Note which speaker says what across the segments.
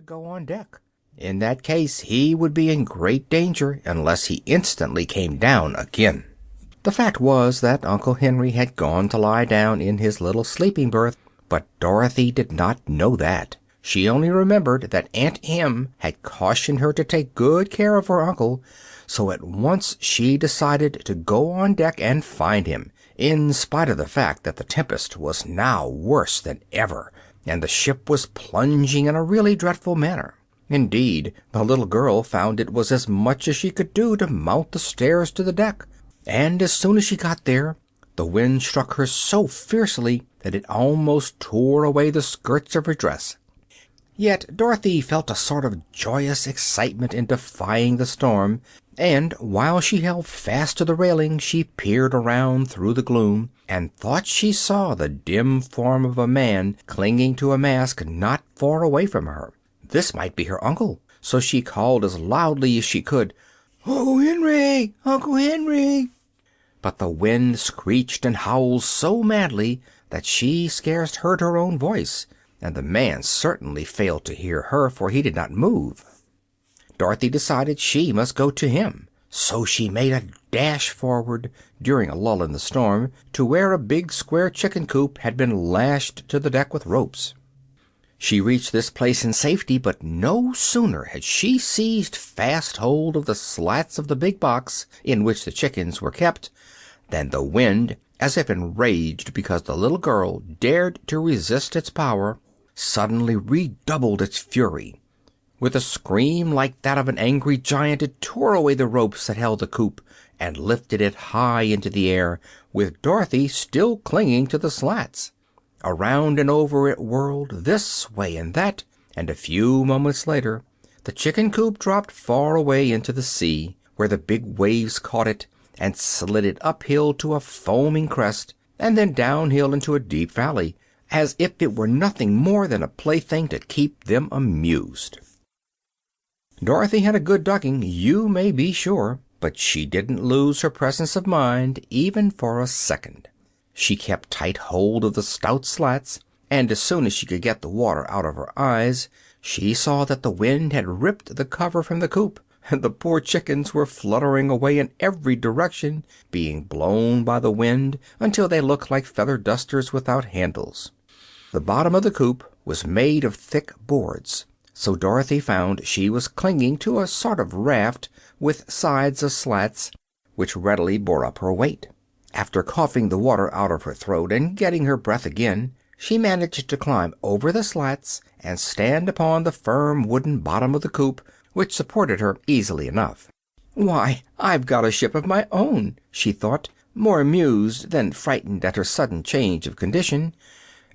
Speaker 1: to go on deck. In that case he would be in great danger unless he instantly came down again. The fact was that Uncle Henry had gone to lie down in his little sleeping berth, but Dorothy did not know that. She only remembered that Aunt Em had cautioned her to take good care of her uncle, so at once she decided to go on deck and find him, in spite of the fact that the tempest was now worse than ever, and the ship was plunging in a really dreadful manner. Indeed, the little girl found it was as much as she could do to mount the stairs to the deck, and as soon as she got there, the wind struck her so fiercely that it almost tore away the skirts of her dress. Yet Dorothy felt a sort of joyous excitement in defying the storm, and while she held fast to the railing she peered around through the gloom and thought she saw the dim form of a man clinging to a mast not far away from her. This might be her uncle, so she called as loudly as she could, "Uncle Henry! Uncle Henry!" But the wind screeched and howled so madly that she scarce heard her own voice, and the man certainly failed to hear her, for he did not move. Dorothy decided she must go to him, so she made a dash forward, during a lull in the storm, to where a big square chicken coop had been lashed to the deck with ropes. She reached this place in safety, but no sooner had she seized fast hold of the slats of the big box in which the chickens were kept than the wind, as if enraged because the little girl dared to resist its power, suddenly redoubled its fury. With a scream like that of an angry giant, it tore away the ropes that held the coop and lifted it high into the air, with Dorothy still clinging to the slats. Around and over it whirled, this way and that, and a few moments later the chicken coop dropped far away into the sea, where the big waves caught it and slid it uphill to a foaming crest, and then downhill into a deep valley, as if it were nothing more than a plaything to keep them amused. Dorothy had a good ducking, you may be sure, but she didn't lose her presence of mind even for a second. She kept tight hold of the stout slats, and as soon as she could get the water out of her eyes, she saw that the wind had ripped the cover from the coop, and the poor chickens were fluttering away in every direction, being blown by the wind until they looked like feather dusters without handles. The bottom of the coop was made of thick boards, so Dorothy found she was clinging to a sort of raft with sides of slats, which readily bore up her weight. After coughing the water out of her throat and getting her breath again, she managed to climb over the slats and stand upon the firm wooden bottom of the coop, which supported her easily enough. "Why, I've got a ship of my own," she thought, more amused than frightened at her sudden change of condition.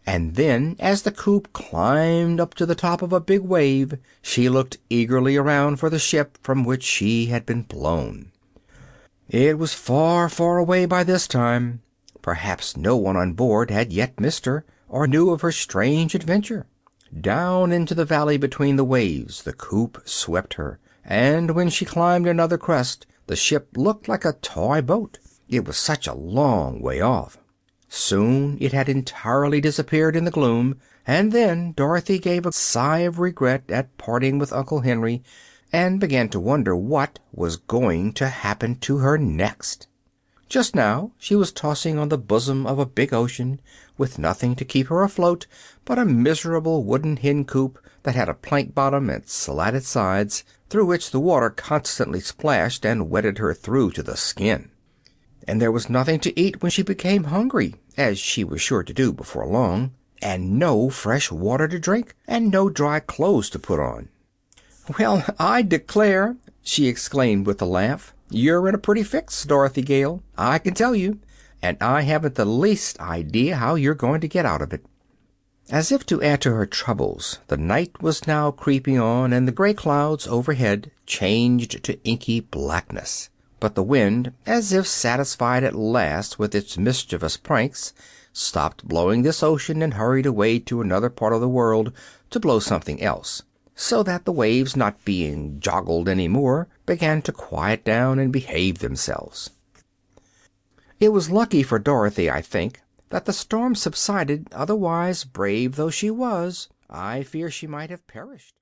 Speaker 1: And then, as the coop climbed up to the top of a big wave, she looked eagerly around for the ship from which she had been blown. It was far, far away by this time. Perhaps no one on board had yet missed her, or knew of her strange adventure. Down into the valley between the waves the coop swept her, and when she climbed another crest the ship looked like a toy boat. It was such a long way off. Soon it had entirely disappeared in the gloom, and then Dorothy gave a sigh of regret at parting with Uncle Henry, and began to wonder what was going to happen to her next. Just now she was tossing on the bosom of a big ocean, with nothing to keep her afloat but a miserable wooden hen coop that had a plank bottom and slatted sides, through which the water constantly splashed and wetted her through to the skin. And there was nothing to eat when she became hungry, as she was sure to do before long, and no fresh water to drink, and no dry clothes to put on. "Well, I declare!" she exclaimed with a laugh. "You're in a pretty fix, Dorothy Gale, I can tell you, and I haven't the least idea how you're going to get out of it." As if to add to her troubles, the night was now creeping on, and the gray clouds overhead changed to inky blackness. But the wind, as if satisfied at last with its mischievous pranks, stopped blowing this ocean and hurried away to another part of the world to blow something else, so that the waves, not being joggled any more, began to quiet down and behave themselves. It was lucky for Dorothy, I think, that the storm subsided, otherwise, brave though she was, I fear she might have perished.